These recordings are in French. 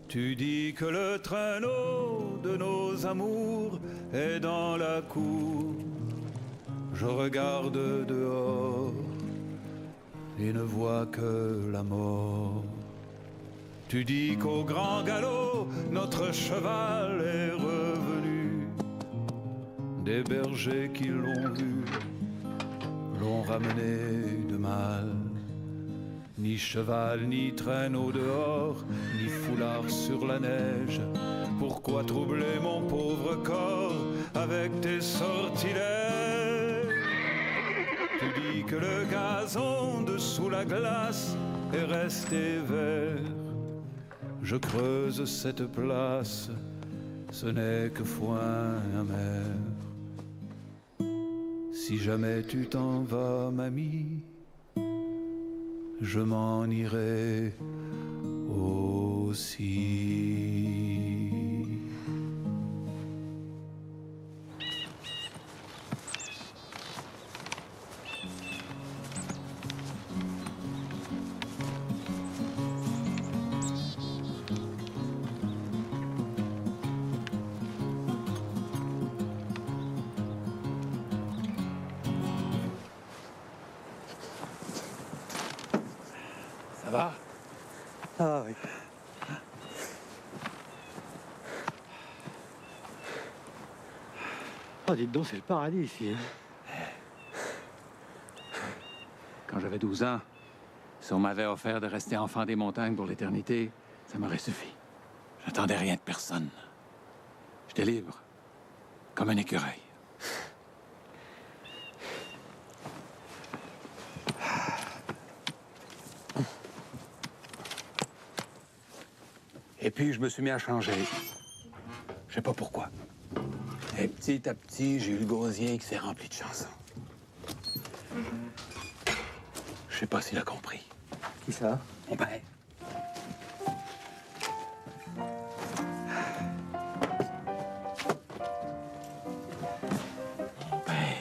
Tu dis que le traîneau de nos amours est dans la cour. Je regarde dehors et ne vois que la mort. Tu dis qu'au grand galop, notre cheval est revenu. Des bergers qui l'ont vu, l'ont ramené de mal. Ni cheval, ni traîneau dehors, ni foulard sur la neige. Pourquoi troubler mon pauvre corps avec tes sortilèges? Tu dis que le gazon dessous la glace est resté vert. Je creuse cette place, ce n'est que foin amer. Si jamais tu t'en vas, mamie, je m'en irai aussi. Ça va? Ah oui. Oh, dites donc, c'est le paradis ici. Hein. Quand j'avais 12 ans, si on m'avait offert de rester enfant des montagnes pour l'éternité, ça m'aurait suffi. J'attendais rien de personne. J'étais libre, comme un écureuil. Et puis, je me suis mis à changer. Je sais pas pourquoi. Et petit à petit, j'ai eu le gosier qui s'est rempli de chansons. Je sais pas s'il a compris. Qui ça? Mon père. Mon père.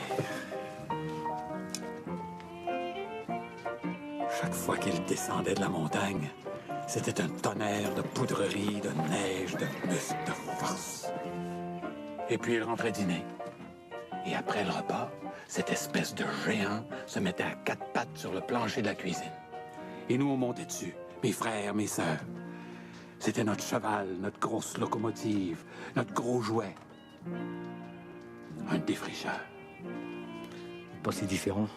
Chaque fois qu'il descendait de la montagne, c'était un tonnerre de poudrerie, de neige, de muscles, de force. Et puis il rentrait dîner. Et après le repas, cette espèce de géant se mettait à quatre pattes sur le plancher de la cuisine. Et nous, on montait dessus, mes frères, mes sœurs. C'était notre cheval, notre grosse locomotive, notre gros jouet. Un défricheur. Pas si différent.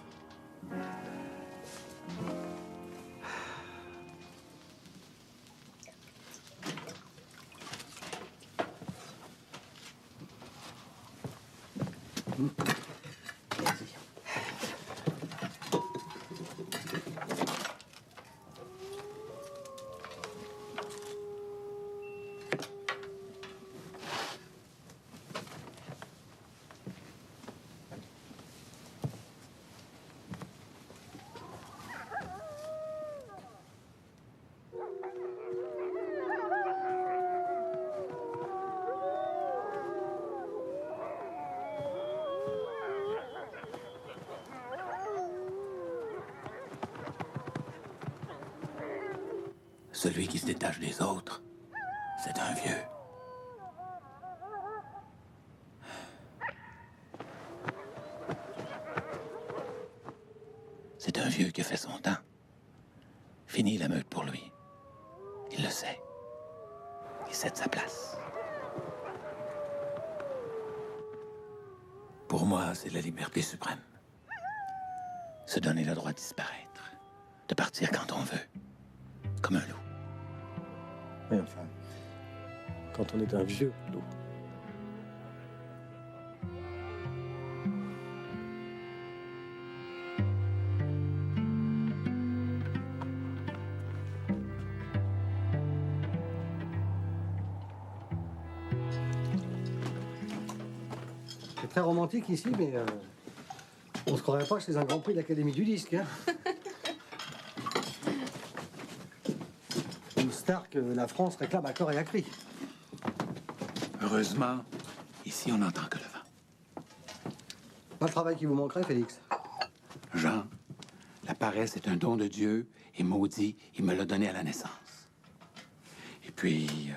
Celui qui se détache des autres, c'est un vieux. C'est un vieux qui a fait son temps. Fini la meute pour lui. Il le sait. Il cède sa place. Pour moi, c'est la liberté suprême. Se donner le droit de disparaître. De partir quand on veut. Comme un loup. Mais enfin, quand on est un vieux loup. C'est très romantique ici, mais on se croirait pas chez un Grand Prix de l'Académie du Disque. Hein. Une star que la France réclame à corps et à cri. Heureusement, ici, on n'entend que le vent. Pas le travail qui vous manquerait, Félix. Jean, la paresse est un don de Dieu, et maudit, il me l'a donné à la naissance. Et Puis,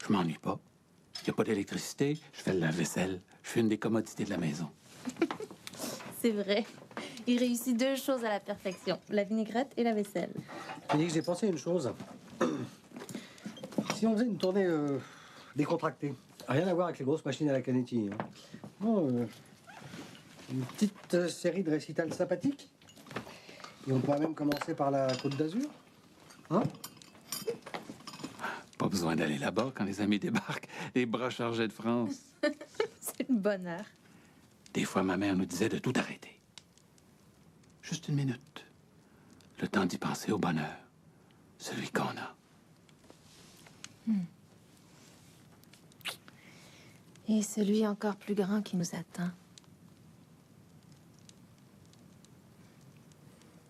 je m'ennuie pas. Il n'y a pas d'électricité, je fais le lave-vaisselle. Je fais une des commodités de la maison. C'est vrai. Il réussit 2 choses à la perfection, la vinaigrette et la vaisselle. Félix, j'ai pensé à une chose. Si on faisait une tournée décontractée, rien à voir avec les grosses machines à la Canetti. Hein. Non, une petite série de récitals sympathiques. Et on pourrait même commencer par la Côte d'Azur. Hein? Pas besoin d'aller là-bas quand les amis débarquent, les bras chargés de France. C'est le bonheur. Des fois, ma mère nous disait de tout arrêter. Juste une minute. Le temps d'y penser au bonheur. Celui qu'on a. Et celui encore plus grand qui nous attend.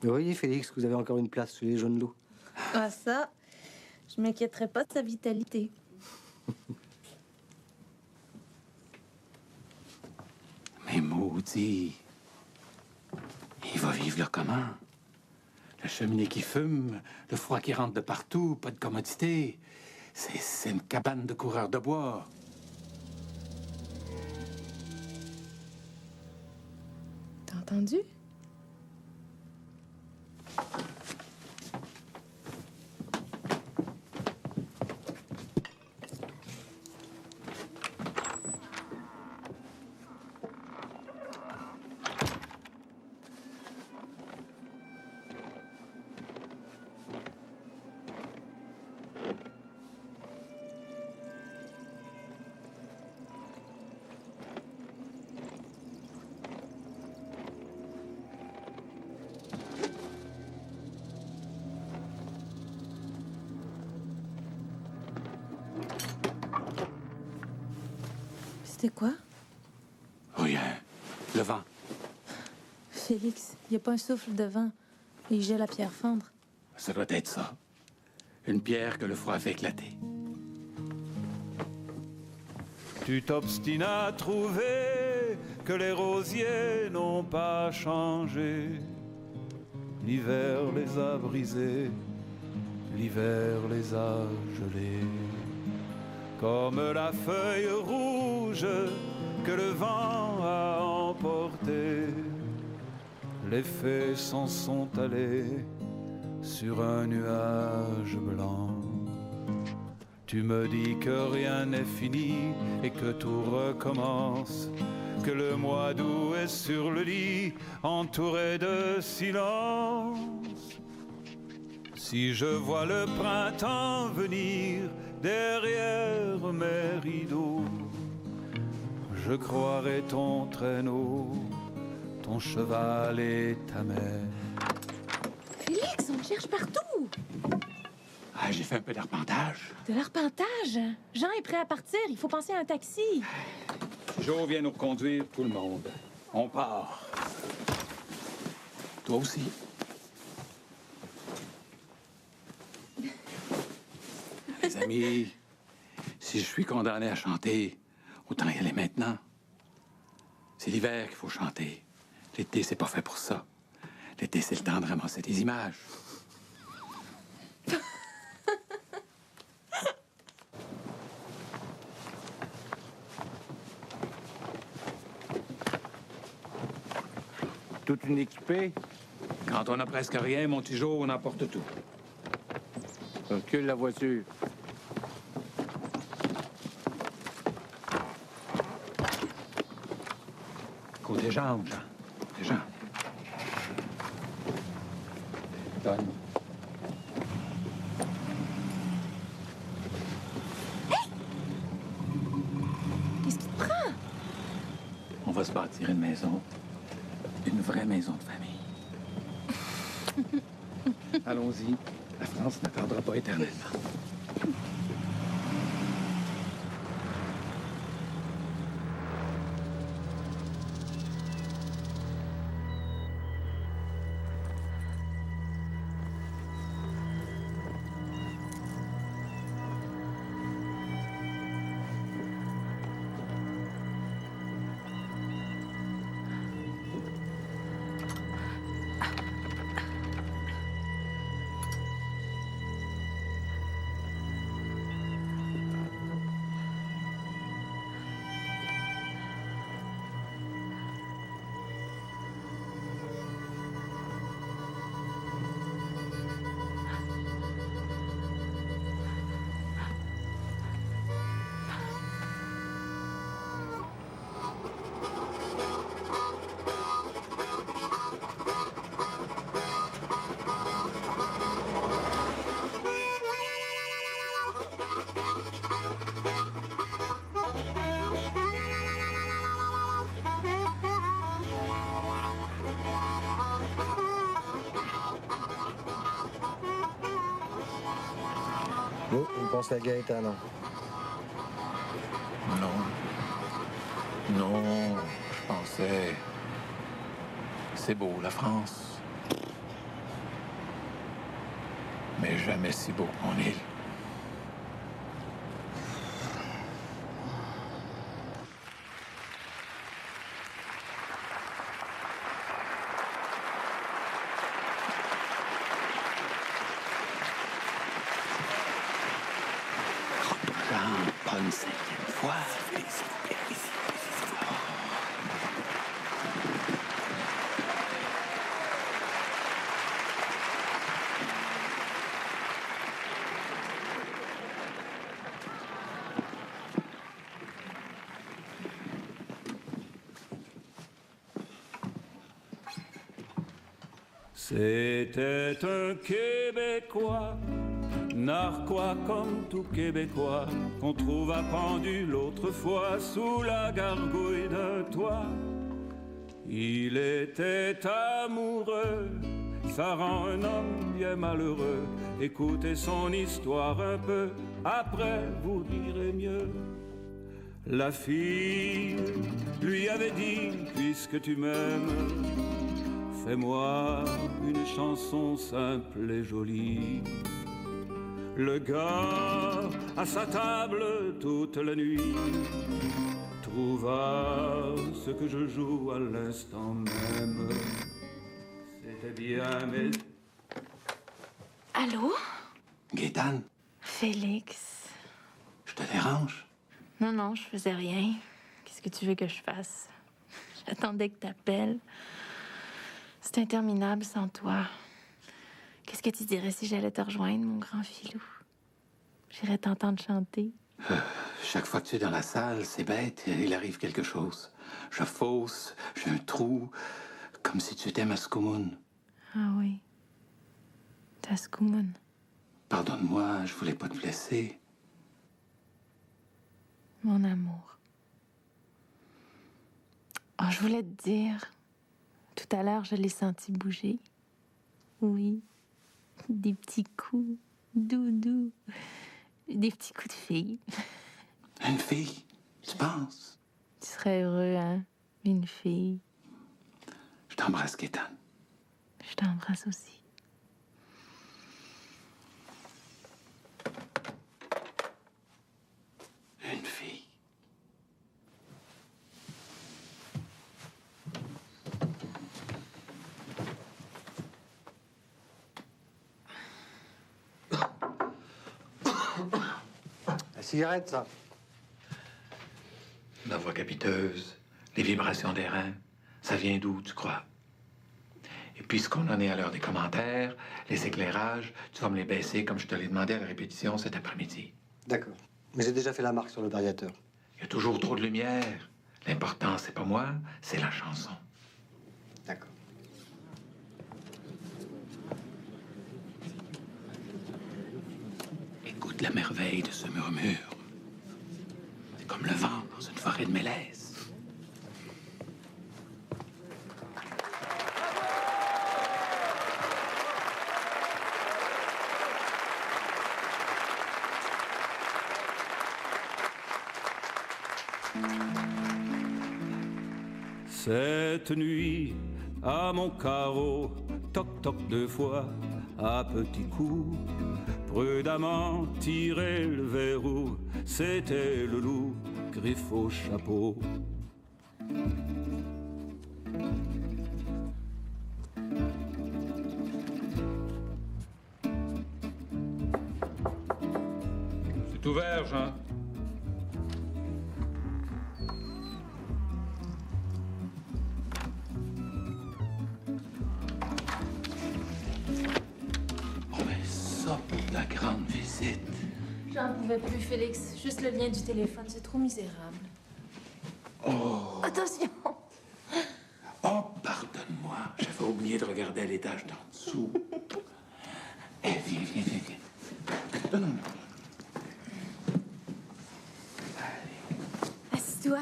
Vous voyez, Félix, que vous avez encore une place sous les jaunes loups. Ah ça, je m'inquiéterais pas de sa vitalité. Mais maudit. Il va vivre là comment? La cheminée qui fume, le froid qui rentre de partout, pas de commodité. C'est une cabane de coureurs de bois. T'as entendu? C'était quoi? Rien. Le vent. Félix, il n'y a pas un souffle de vent. Et il gèle la pierre fendre. Ça doit être ça. Une pierre que le froid fait éclater. Tu t'obstines à trouver que les rosiers n'ont pas changé. L'hiver les a brisés, l'hiver les a gelés. Comme la feuille rouge que le vent a emportée. Les fées s'en sont allées sur un nuage blanc. Tu me dis que rien n'est fini et que tout recommence, que le mois d'août est sur le lit, entouré de silence. Si je vois le printemps venir derrière mes rideaux, je croirai ton traîneau, ton cheval et ta mère. Félix, on te cherche partout! Ah, j'ai fait un peu d'arpentage. De l'arpentage? Jean est prêt à partir, il faut penser à un taxi. Joe vient nous reconduire tout le monde. On part. Toi aussi. Les amis, si je suis condamné à chanter, autant y aller maintenant. C'est l'hiver qu'il faut chanter. L'été, c'est pas fait pour ça. L'été, c'est le temps de ramasser des images. Toute une équipée. Quand on a presque rien, mon petit Joe, on emporte tout. Recule la voiture. Côté jambes, Jean. Côté jambes. Donne. Qu'est-ce qui te prend? On va se bâtir une maison. Une vraie maison de famille. Allons-y. La France n'attendra pas éternellement. Vous pensez à Gaëtan, Non, je pensais... C'est beau, la France. Mais jamais si beau que mon île. Pas une cinquième fois. C'était un Québécois, narquois comme tout Québécois, qu'on trouva pendu l'autre fois sous la gargouille d'un toit. Il était amoureux, ça rend un homme bien malheureux. Écoutez son histoire un peu, après vous rirez mieux. La fille lui avait dit, puisque tu m'aimes, fais-moi une chanson simple et jolie. Le gars, à sa table toute la nuit, trouva ce que je joue à l'instant même. C'était bien, mais... Allô? Gaétane, Félix. je te dérange? Non, je faisais rien. Qu'est-ce que tu veux que je fasse? J'attendais que t'appelles. C'est interminable sans toi. Qu'est-ce que tu dirais si j'allais te rejoindre, mon grand filou? J'irais t'entendre chanter. Chaque fois que tu es dans la salle, c'est bête, il arrive quelque chose. Je fausse, j'ai un trou, comme si tu étais Mascoumoun. Ah oui. Tascoumoun. Pardonne-moi, je voulais pas te blesser. Mon amour. Oh, je voulais te dire... Tout à l'heure, je l'ai senti bouger. Oui. Des petits coups. Doudou. Des petits coups de fille. Une fille, tu penses? Tu serais heureux, hein? Une fille. Je t'embrasse, Gaétane. Je t'embrasse aussi. Une fille. La cigarette, ça. La voix capiteuse, les vibrations des reins, ça vient d'où, tu crois? Et puisqu'on en est à l'heure des commentaires, les éclairages, tu vas me les baisser comme je te l'ai demandé à la répétition cet après-midi. D'accord. Mais j'ai déjà fait la marque sur le variateur. Il y a toujours trop de lumière. L'important, c'est pas moi, c'est la chanson. D'accord. Écoute la merveille de ce murmure. C'est comme le vent dans une forêt de mélèze. Cette nuit, à mon carreau, toc-toc 2 fois, à petits coups, prudemment tirer le verrou, c'était le loup, griffe au chapeau. C'est ouvert, Jean. La grande visite. J'en pouvais plus, Félix. Juste le lien du téléphone, c'est trop misérable. Oh! Attention! Oh, pardonne-moi. J'avais oublié de regarder à l'étage d'en dessous. Eh, viens. Non. Allez. Assis-toi.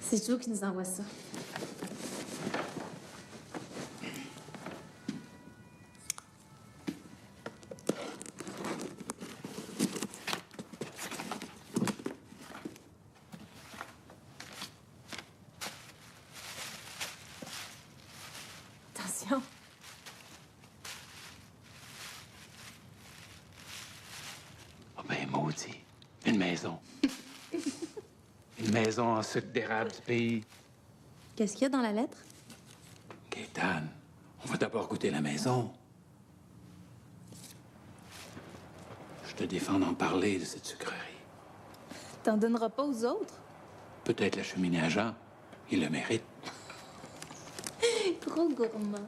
C'est Joe qui nous envoie ça. maison. Une maison en sucre d'érable du pays. Qu'est-ce qu'il y a dans la lettre? Gaétane, on va d'abord goûter la maison. Je te défends d'en parler de cette sucrerie. T'en donneras pas aux autres? Peut-être la cheminée à Jean. Il le mérite. Trop gourmand.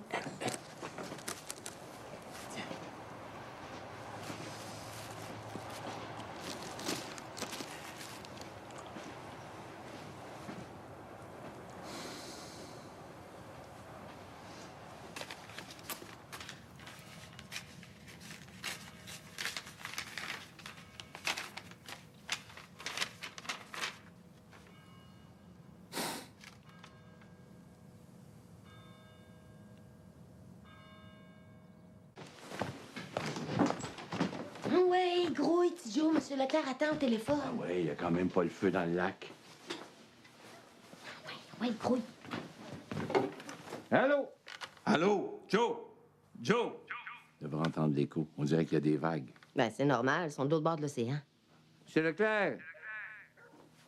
Ouais, gros, petit Joe, Monsieur Leclerc attend au téléphone. Ah ouais, il y a quand même pas le feu dans le lac. Ouais, gros. Allô? Allô? Joe? Joe? Je devrais entendre l'écho. On dirait qu'il y a des vagues. Ben, c'est normal, ils sont de l'autre bord de l'océan. Monsieur Leclerc,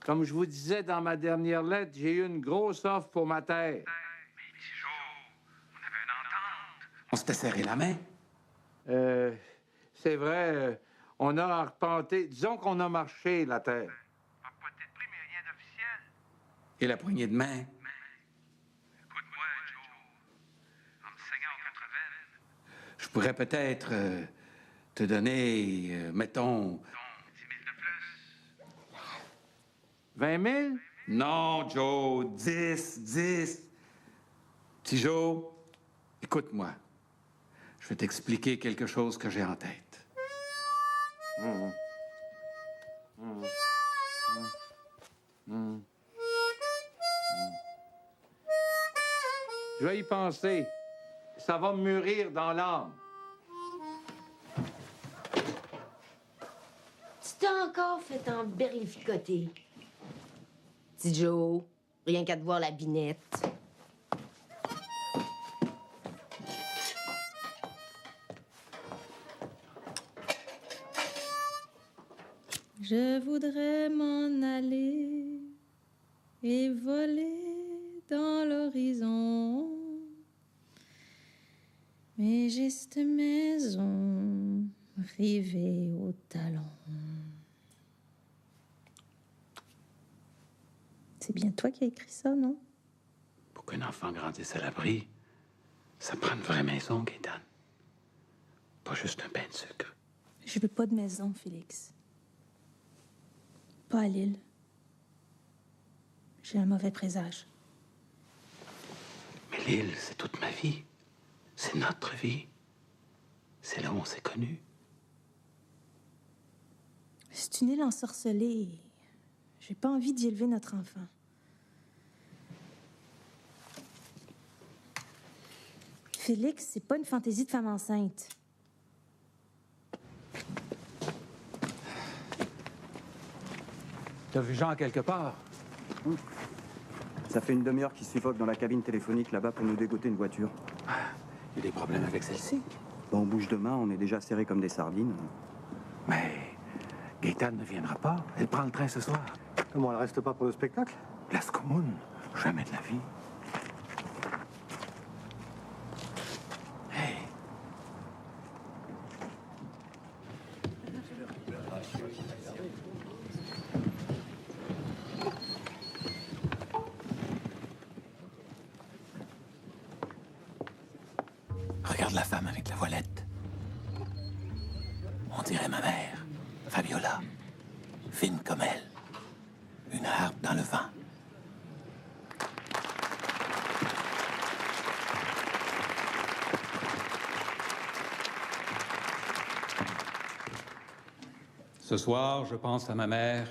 comme je vous disais dans ma dernière lettre, j'ai eu une grosse offre pour ma terre. On s'était serré la main. C'est vrai, on a arpenté, disons qu'on a marché la terre. Pas de prix, mais rien d'officiel. Et la poignée de main. Écoute-moi, Joe. En me saignant aux 4 veines, Je pourrais peut-être te donner, mettons... 10 000 de plus. 20 000? Non, Joe, 10. Petit Joe, écoute-moi. Je vais t'expliquer quelque chose que j'ai en tête. Je vais y penser. Ça va me mûrir dans l'âme. Tu t'es encore fait emberlificoter. Petit Joe, rien qu'à te voir la binette. Je voudrais m'en aller et voler dans l'horizon. Mais j'ai cette maison rivée au talon. C'est bien toi qui as écrit ça, non? Pour qu'un enfant grandisse à l'abri, ça prend une vraie maison, Gaétane. Pas juste un pain de sucre. Je veux pas de maison, Félix. Pas à Lille. J'ai un mauvais présage. Mais l'île, c'est toute ma vie. C'est notre vie. C'est là où on s'est connus. C'est une île ensorcelée. J'ai pas envie d'y élever notre enfant. Félix, c'est pas une fantaisie de femme enceinte. T'as vu Jean quelque part? Ça fait une demi-heure qu'il suffoque dans la cabine téléphonique là-bas pour nous dégoter une voiture. Il y a des problèmes avec celle-ci. Bon, on bouge demain, on est déjà serrés comme des sardines. Mais Gaétane ne viendra pas. Elle prend le train ce soir. Comment, elle reste pas pour le spectacle? Las Communes, jamais de la vie. Hey! Regarde la femme avec la voilette. On dirait ma mère, Fabiola. Fine comme elle. Une harpe dans le vent. Ce soir, je pense à ma mère,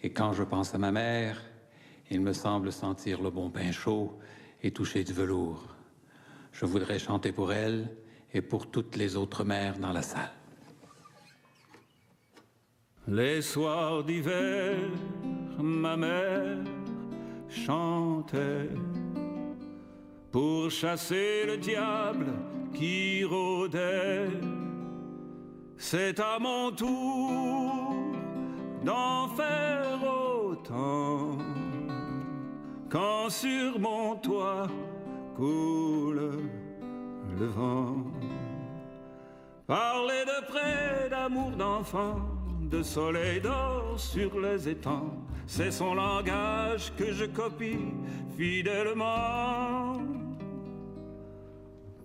et quand je pense à ma mère, il me semble sentir le bon pain chaud et toucher du velours. Je voudrais chanter pour elle et pour toutes les autres mères dans la salle. Les soirs d'hiver, ma mère chantait pour chasser le diable qui rôdait. C'est à mon tour d'en faire autant quand sur mon toit coule le vent. Parler de près, d'amour, d'enfant, de soleil d'or sur les étangs, c'est son langage que je copie fidèlement.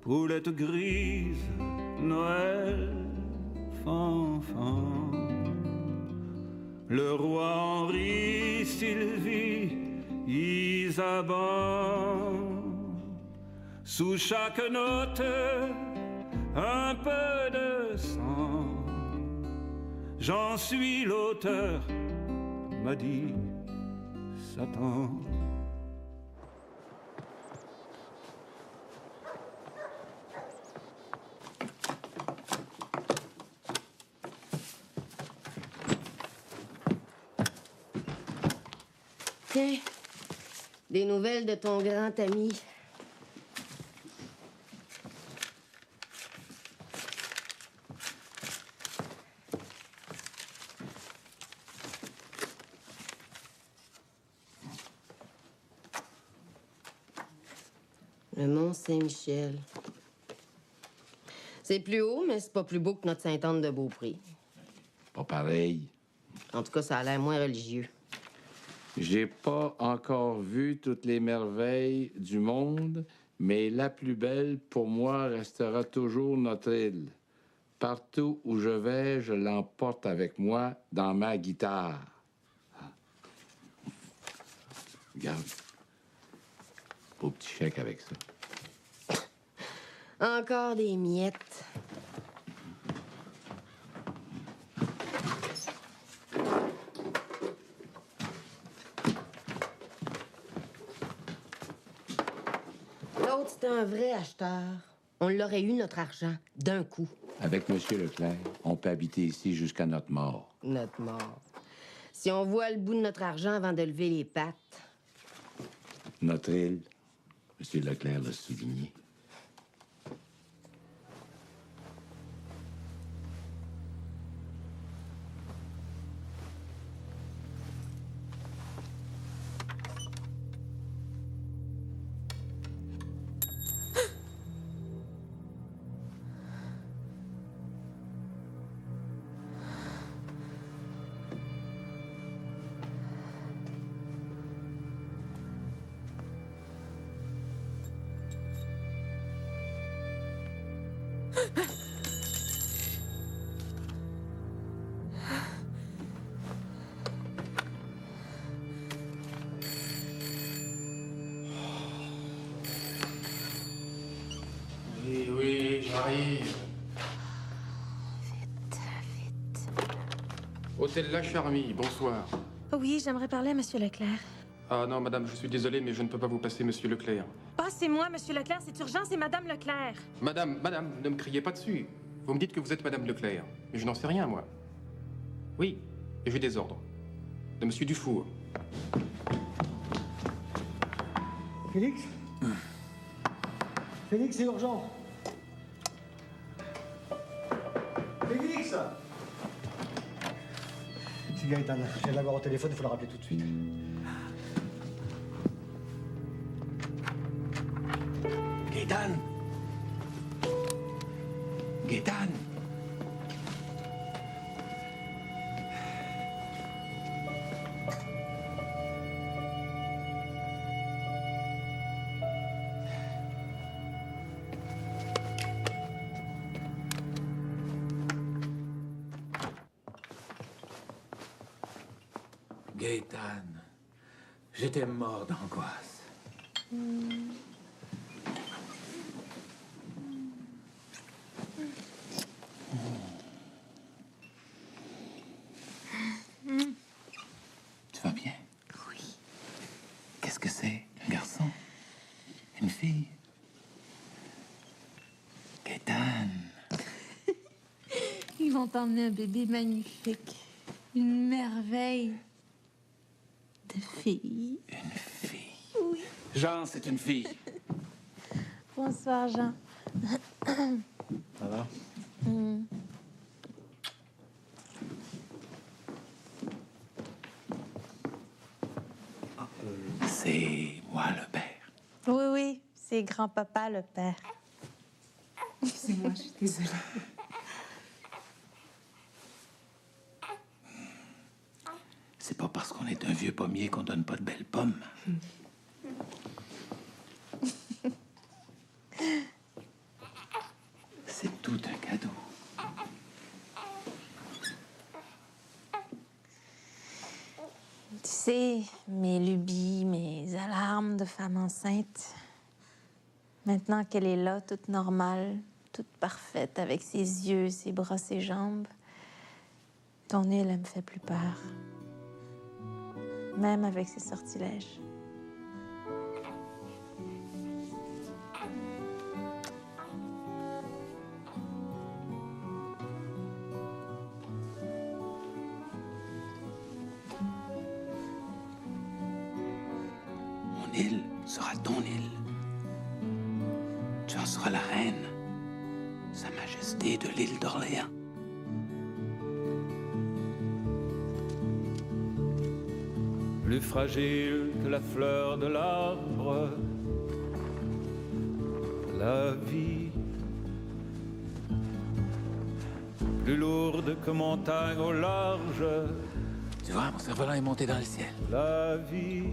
Poulette grise, Noël, fanfan, le roi Henri, Sylvie, Isabeau. Sous chaque note, un peu de sang. J'en suis l'auteur, m'a dit Satan. Tiens, des nouvelles de ton grand ami. Le Mont-Saint-Michel. C'est plus haut, mais c'est pas plus beau que notre Sainte-Anne-de-Beaupré. Pas pareil. En tout cas, ça a l'air moins religieux. J'ai pas encore vu toutes les merveilles du monde, mais la plus belle, pour moi, restera toujours notre île. Partout où je vais, je l'emporte avec moi dans ma guitare. Regarde. Beau petit chèque avec ça. Encore des miettes. L'autre, c'est un vrai acheteur. On l'aurait eu, notre argent, d'un coup. Avec Monsieur Leclerc, on peut habiter ici jusqu'à notre mort. Notre mort. Si on voit le bout de notre argent avant de lever les pattes. Notre île, Monsieur Leclerc l'a souligné. Oui, j'arrive. Vite. Hôtel La Charmille, bonsoir. Oui, j'aimerais parler à Monsieur Leclerc. Ah non, madame, je suis désolé, mais je ne peux pas vous passer Monsieur Leclerc. Passez-moi, Monsieur Leclerc, c'est urgent, c'est Madame Leclerc. Madame, ne me criez pas dessus. Vous me dites que vous êtes Madame Leclerc. Mais je n'en sais rien, moi. Oui, et j'ai des ordres. De Monsieur Dufour. Félix Félix, c'est urgent. Félix C'est Gaëtan. Je viens de l'avoir au téléphone, il faut le rappeler tout de suite. Gaëtan! Gaëtan! Gaëtan, j'étais mort d'angoisse. Tu vas bien? Oui. Qu'est-ce que c'est? Un garçon? Une fille? Gaëtan. Ils vont t'emmener un bébé magnifique. Une merveille de fille. Une fille? Oui. Jean, c'est une fille. Bonsoir, Jean. Ça va? Moi, le père. Oui, oui, c'est grand-papa le père. Excusez-moi, je suis désolée. C'est pas parce qu'on est un vieux pommier qu'on donne pas de belles pommes. C'est tout un cadeau. Tu sais, mes lubies, mes alarmes de femme enceinte. Maintenant qu'elle est là, toute normale, toute parfaite, avec ses yeux, ses bras, ses jambes, ton île, elle me fait plus peur. Même avec ses sortilèges. Mon île sera ton île. Tu en seras la reine, Sa Majesté de l'île d'Orléans. Plus fragile que la fleur de l'arbre, la vie. Plus lourde que montagne au large, Tu vois, mon cerf-volant est monté dans le ciel. la vie.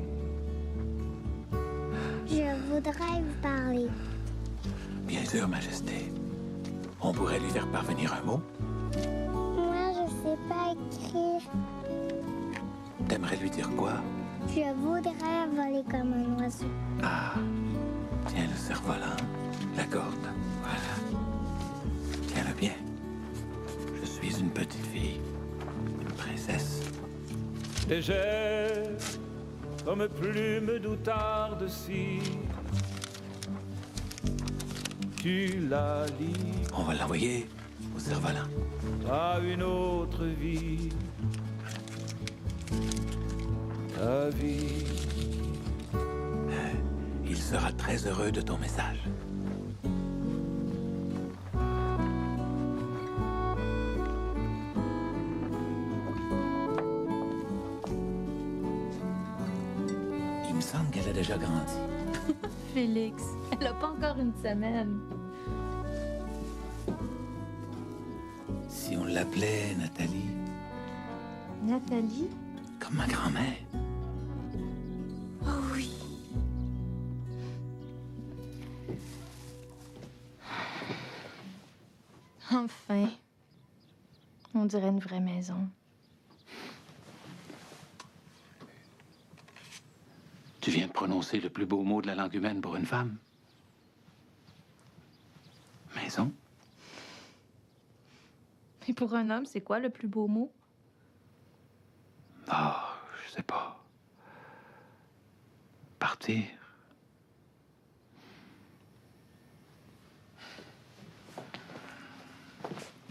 Je voudrais vous parler. Bien sûr, Majesté. On pourrait lui faire parvenir un mot. Moi, je sais pas écrire. T'aimerais lui dire quoi? Je voudrais voler comme un oiseau. Ah, tiens le cerf-volant, la corde, voilà. Tiens-le bien. Je suis une petite fille, une princesse. Légère comme plume d'outarde si tu la lis On va l'envoyer au cerf-volant. à une autre vie, ta vie. Il sera très heureux de ton message. Il me semble qu'elle a déjà grandi. Félix, elle a pas encore une semaine. Si on l'appelait Nathalie, Nathalie? comme ma grand-mère. Oh oui. Enfin. On dirait une vraie maison. Tu viens de prononcer le plus beau mot de la langue humaine pour une femme. Maison? Et pour un homme, c'est quoi le plus beau mot? Ah, je sais pas. Partir?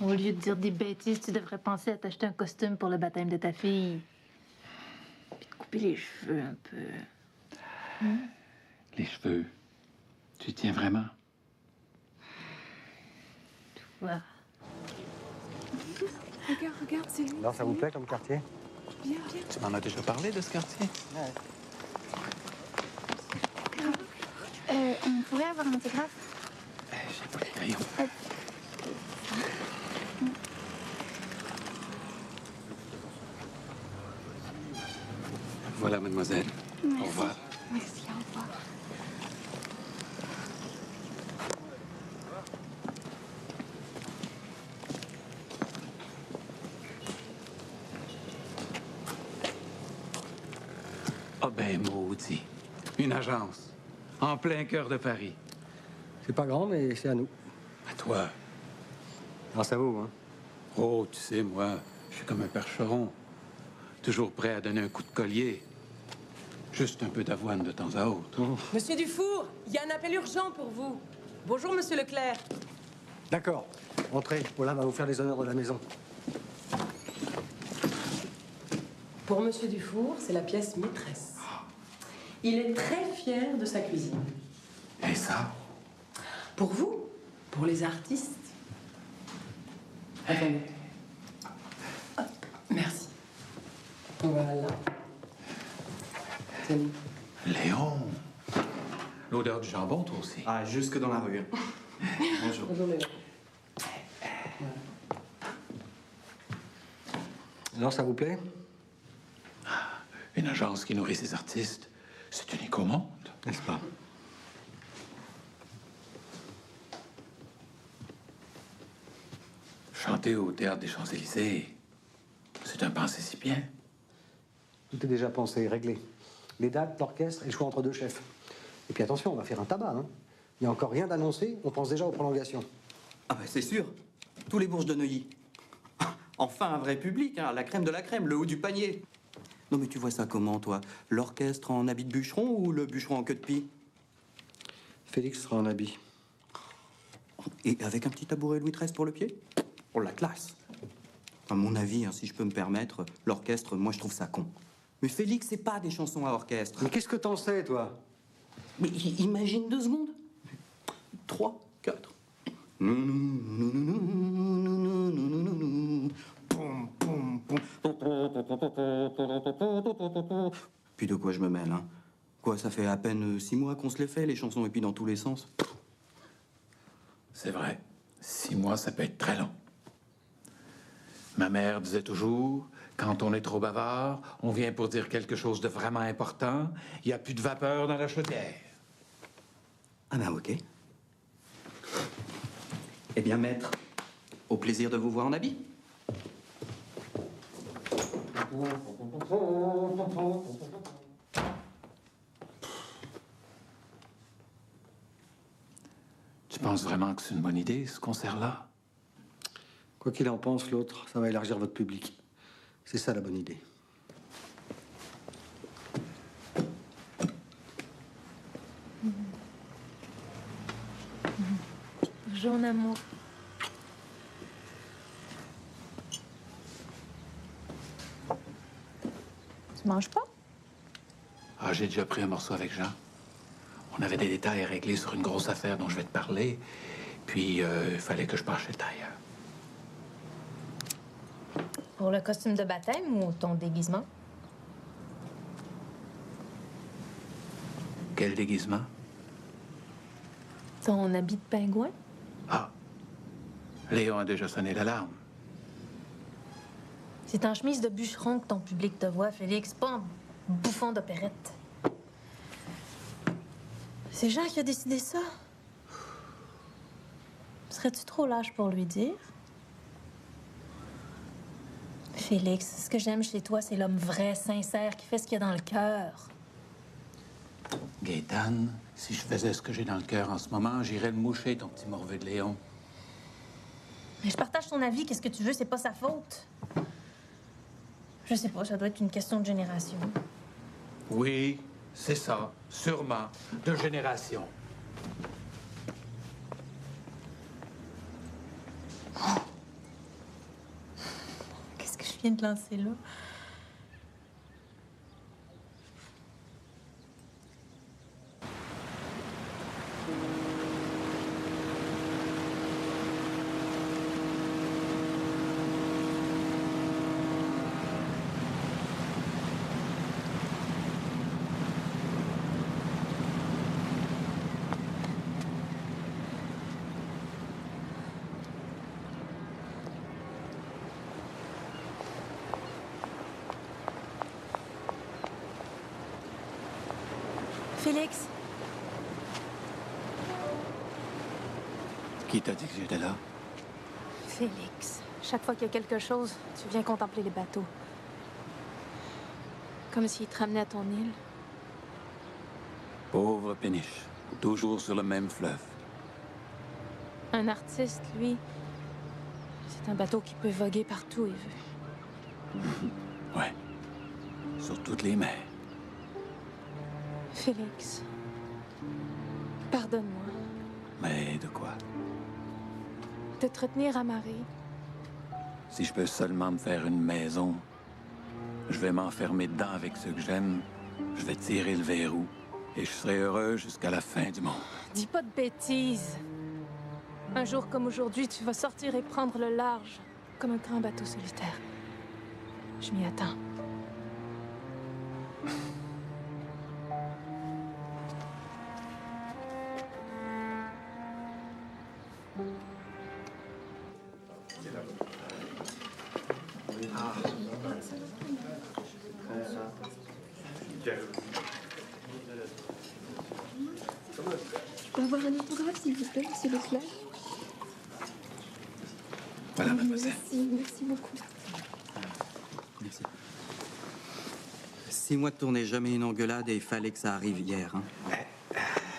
Au lieu de dire des bêtises, tu devrais penser à t'acheter un costume pour le baptême de ta fille. Puis te couper les cheveux un peu. Les cheveux. Tu y tiens vraiment? Ouais. Regarde, c'est lui. Alors, ça vous plaît comme quartier? Viens. Tu m'en as déjà parlé de ce quartier? On pourrait avoir un autographe? J'ai pas les crayons. Voilà, mademoiselle. Merci. Au revoir. Merci, au revoir. Ah ben, maudit. Une agence. En plein cœur de Paris. C'est pas grand, mais c'est à nous. À toi. Grâce à vous, hein. Oh, tu sais, moi, je suis comme un percheron. Toujours prêt à donner un coup de collier. Juste un peu d'avoine de temps à autre. Monsieur Dufour, il y a un appel urgent pour vous. Bonjour, monsieur Leclerc. D'accord. Entrez. Paula va vous faire les honneurs de la maison. Pour monsieur Dufour, c'est la pièce maîtresse. Il est très fier de sa cuisine. Et ça? Pour vous, pour les artistes. Attendez. Hop, merci. Voilà. Tenez. Léon, L'odeur du jambon, toi aussi. Ah, jusque dans la rue. Bonjour. Alors, ça vous plaît? Une agence qui nourrit ses artistes, c'est unique au monde. N'est-ce pas? Chanter au Théâtre des Champs-Élysées, c'est un pensée-si-bien. Tout est déjà pensé, réglé. Les dates, l'orchestre et le choix entre deux chefs. Et puis attention, on va faire un tabac, hein. Il n'y a encore rien d'annoncé, on pense déjà aux prolongations. Ah ben c'est sûr. Tous les Bourges de Neuilly. Enfin un vrai public, hein, la crème de la crème, le haut du panier. Non mais tu vois ça comment, toi? L'orchestre en habit de bûcheron ou le bûcheron en queue de pie? Félix sera en habit. Et avec un petit tabouret Louis XIII pour le pied? Oh, la classe. À mon avis, hein, si je peux me permettre, l'orchestre, moi je trouve ça con. Mais Félix, c'est pas des chansons à orchestre. Mais qu'est-ce que t'en sais, toi? Mais imagine 2 secondes. 3, 4. Puis de quoi je me mêle, hein? Quoi, ça fait à peine 6 mois qu'on se les fait, les chansons, et puis dans tous les sens. C'est vrai. 6 mois, ça peut être très long. Ma mère disait toujours, quand on est trop bavard, on vient pour dire quelque chose de vraiment important, il n'y a plus de vapeur dans la chaudière. Ah ben ok. Eh bien, maître, au plaisir de vous voir en habit. Tu penses vraiment que c'est une bonne idée, ce concert-là? Quoi qu'il en pense, l'autre, ça va élargir votre public. C'est ça la bonne idée. Bonjour, mon amour. Tu manges pas? Ah, j'ai déjà pris un morceau avec Jean. On avait des détails à régler sur une grosse affaire dont je vais te parler. Puis, il fallait que je passe chez le tailleur. Pour le costume de baptême ou ton déguisement? Quel déguisement? Ton habit de pingouin? Ah, Léon a déjà sonné l'alarme. C'est en chemise de bûcheron que ton public te voit, Félix, pas en bouffon d'opérette. C'est Jean qui a décidé ça. Serais-tu trop lâche pour lui dire? Félix, ce que j'aime chez toi, c'est l'homme vrai, sincère, qui fait ce qu'il y a dans le cœur. Gaétane, si je faisais ce que j'ai dans le cœur en ce moment, j'irais le moucher, ton petit morveux de Léon. Mais je partage ton avis, qu'est-ce que tu veux, c'est pas sa faute. Je sais pas, ça doit être une question de génération. Oui, c'est ça, sûrement, de génération. Qu'est-ce que je viens de lancer là? Félix, Qui t'a dit que j'étais là? Félix, chaque fois qu'il y a quelque chose, tu viens contempler les bateaux. Comme s'ils te ramenaient à ton île. Pauvre péniche, toujours sur le même fleuve. Un artiste, lui, c'est un bateau qui peut voguer partout il veut. Ouais, sur toutes les mers. Félix, pardonne-moi Mais de quoi? de te retenir amarré. Si je peux seulement me faire une maison, je vais m'enfermer dedans avec ceux que j'aime, je vais tirer le verrou et je serai heureux jusqu'à la fin du monde. Dis pas de bêtises. Un jour comme aujourd'hui, tu vas sortir et prendre le large, comme un grand bateau solitaire. Je m'y attends. peux avoir un autographe, s'il vous plaît, monsieur Leclerc? Voilà, mademoiselle. Merci beaucoup. Merci. 6 mois de tournée, jamais une engueulade et il fallait que ça arrive hier. Hein.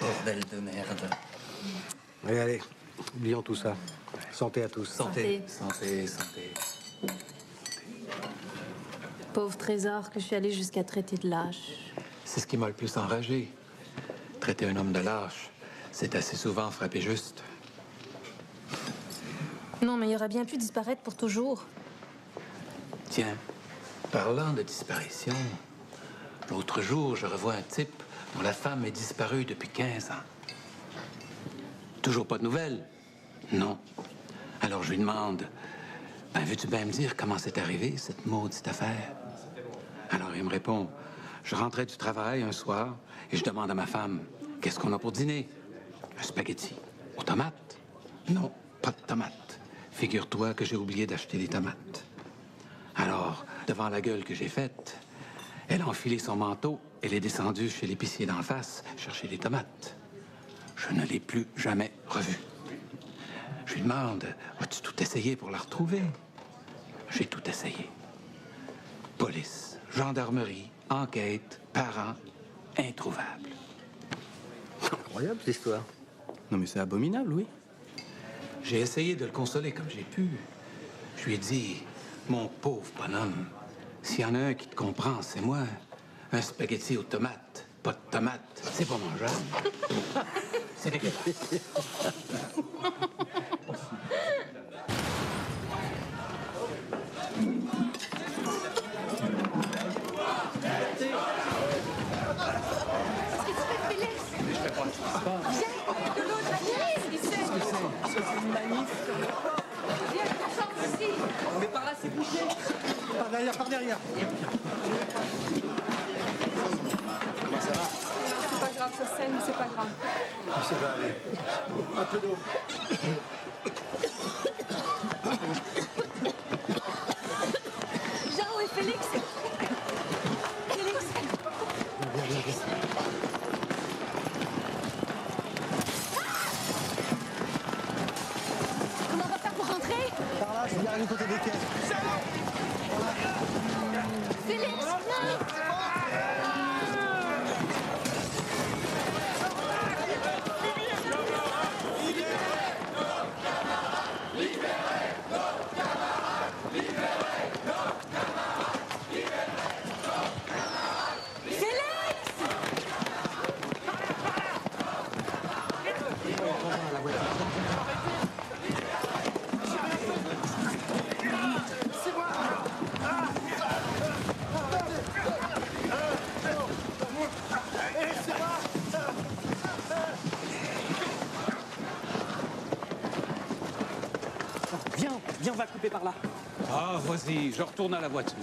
Bordel de merde. Allez, allez, oublions tout ça. Santé à tous. Santé. Santé, santé. Pauvre Trésor que je suis allée jusqu'à traiter de lâche. C'est ce qui m'a le plus enragé. Traiter un homme de lâche, c'est assez souvent frapper juste. Non, mais il aurait bien pu disparaître pour toujours. Tiens, parlant de disparition, l'autre jour, je revois un type dont la femme est disparue depuis 15 ans. Toujours pas de nouvelles? Non. Alors je lui demande, ben, veux-tu bien me dire comment c'est arrivé, cette maudite affaire? Alors il me répond, je rentrais du travail un soir et je demande à ma femme, qu'est-ce qu'on a pour dîner? Un spaghetti. Aux tomates? Non, pas de tomates. Figure-toi que j'ai oublié d'acheter des tomates. Alors, devant la gueule que j'ai faite, elle a enfilé son manteau, elle est descendue chez l'épicier d'en face chercher des tomates. Je ne l'ai plus jamais revue. Je lui demande, as-tu tout essayé pour la retrouver? J'ai tout essayé. Police, gendarmerie, enquête, parents, introuvable. Incroyable, cette histoire. Non, mais c'est abominable, oui. J'ai essayé de le consoler comme j'ai pu. Je lui ai dit, mon pauvre bonhomme, s'il y en a un qui te comprend, c'est moi. Un spaghetti aux tomates, pas de tomates, c'est pas mangeable. C'est dégueulasse. Mais par là, c'est bouché. Par derrière, par derrière. Comment ça va? C'est pas grave, ça saigne, c'est pas grave. Ça va aller. Un peu d'eau. Jean et Félix. Félix. Viens, viens, viens. Comment on va faire pour rentrer? Par là, c'est bien du côté des caisses. Félix, non! Viens, on va couper par là. Ah, vas-y, je retourne à la voiture.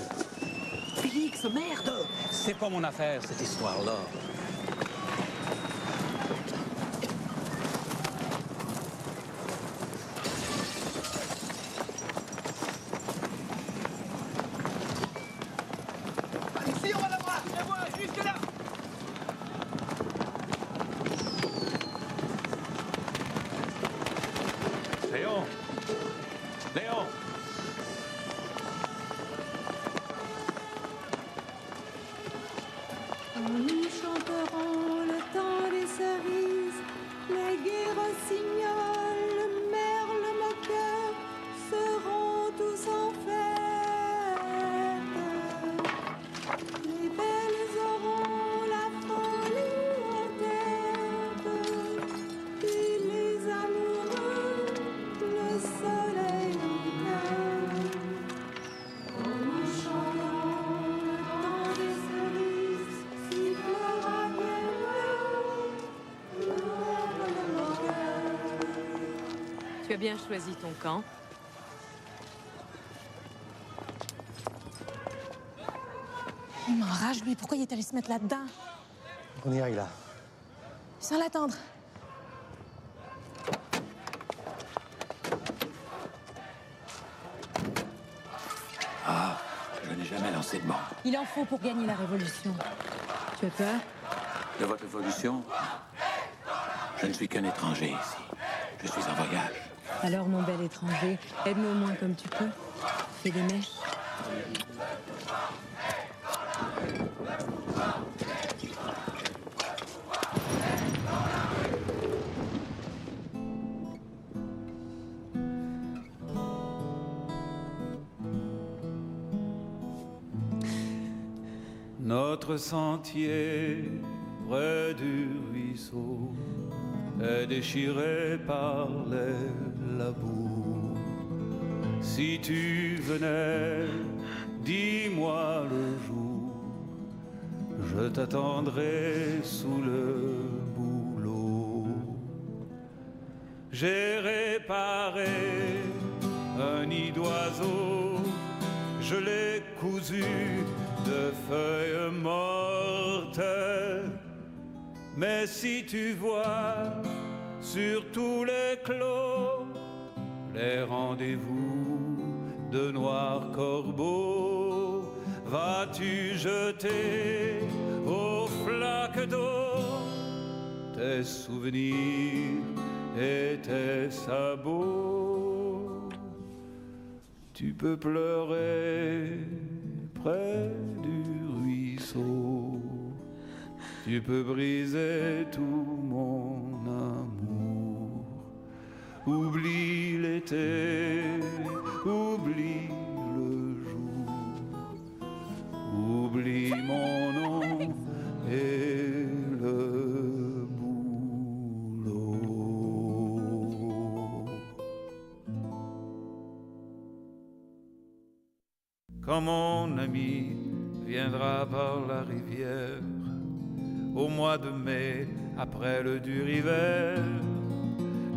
Félix, merde! C'est pas mon affaire, cette histoire-là. Ici, on va là-bas! Et moi, jusque là! Léon! Léon! Nous chanterons le temps des cerises, les gai rossignols, le merle moqueur seront tous en fête. Les belles auront la folie en tête, et les amoureux le soleil en cœur. Nous chanterons le temps des cerises, sifflera bien le merle moqueur. Tu as bien choisi ton camp. Il m'enrage, lui. Pourquoi il est allé se mettre là-dedans? On y aille là. Sans l'attendre. Ah, je n'ai jamais lancé de bombe. Il en faut pour gagner la révolution. Tu as peur? De votre évolution, Je ne suis qu'un étranger ici. Je suis en voyage. Alors, mon bel étranger, aide-nous au moins comme tu peux. Fais des mèches. Notre sentier près du ruisseau est déchiré par les labours. Si tu venais, dis-moi le jour, je t'attendrai sous le bouleau. J'ai réparé un nid d'oiseau, je l'ai cousu de feuilles mortes. Mais si tu vois sur tous les clos les rendez-vous de noirs corbeaux, vas-tu jeter aux flaques d'eau tes souvenirs et tes sabots? Tu peux pleurer près du ruisseau, tu peux briser tout mon amour. Oublie l'été, oublie le jour, oublie mon nom et le boulot. Quand mon ami viendra par la rivière, au mois de mai, après le dur hiver,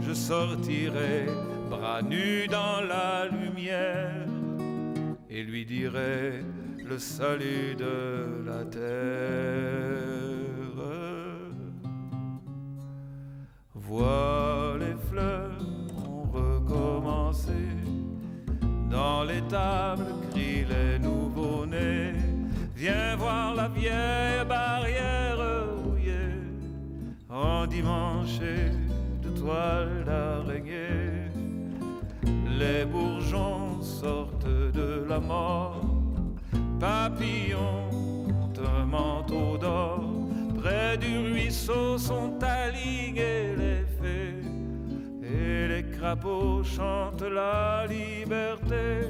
je sortirai bras nus dans la lumière et lui dirai le salut de la terre. Vois les fleurs ont recommencé, dans les tables crient les nouveaux-nés. Viens voir la vieille barrière rouillée, endimanchée de toile d'araignée. Les bourgeons sortent de la mort, papillons ont un manteau d'or. Près du ruisseau sont alignés les fées, et les crapauds chantent la liberté.